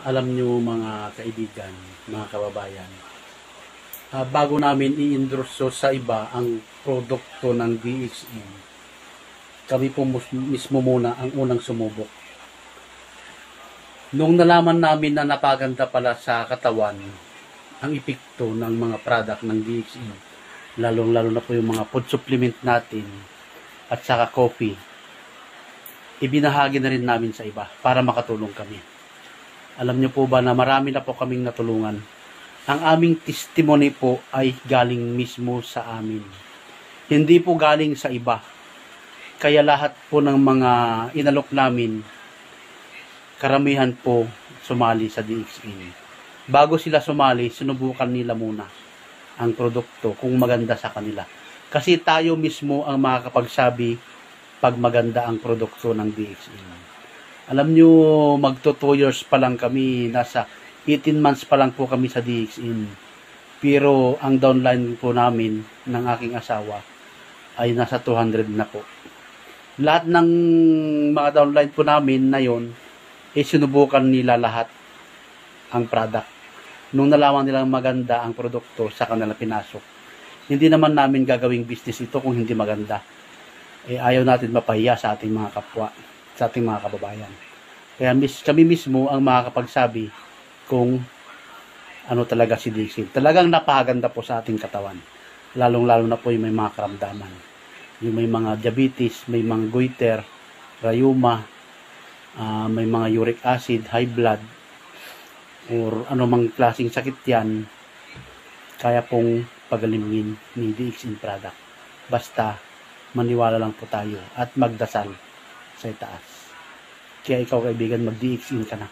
Alam nyo mga kaibigan, mga kababayan, bago namin i-endorse sa iba ang produkto ng DXE, kami po mismo muna ang unang sumubok. Nung nalaman namin na napaganda pala sa katawan ang epekto ng mga product ng DXE, lalong-lalo na po yung mga food supplement natin at saka coffee, ibinahagi na rin namin sa iba para makatulong kami. Alam niyo po ba na marami na po kaming natulungan. Ang aming testimony po ay galing mismo sa amin. Hindi po galing sa iba. Kaya lahat po ng mga inalok namin, karamihan po sumali sa DXE. Bago sila sumali, sinubukan nila muna ang produkto kung maganda sa kanila. Kasi tayo mismo ang makakapagsabi pag maganda ang produkto ng DXE. Alam nyo, magto 2 years pa lang kami, nasa 18 months pa lang po kami sa DXE. Pero ang downline po namin ng aking asawa ay nasa 200 na po. Lahat ng mga downline po namin na yon, sinubukan nila lahat ang product. Nung nalaman nilang maganda ang produkto, sa kanila pinasok. Hindi naman namin gagawing business ito kung hindi maganda. Ayaw natin mapahiya sa ating mga kapwa, sa ating mga kababayan. Kaya kami mismo ang makakapagsabi kung ano talaga si DXE. Talagang napakaganda po sa ating katawan. Lalong-lalo na po yung may mga karamdaman. Yung may mga diabetes, may mga goiter, rheuma, may mga uric acid, high blood, or anumang klaseng sakit yan, kaya pong pagalingin ni DXE product. Basta maniwala lang po tayo at magdasal sa itaas. Kaya ikaw kaibigan, mag-DXE ka na.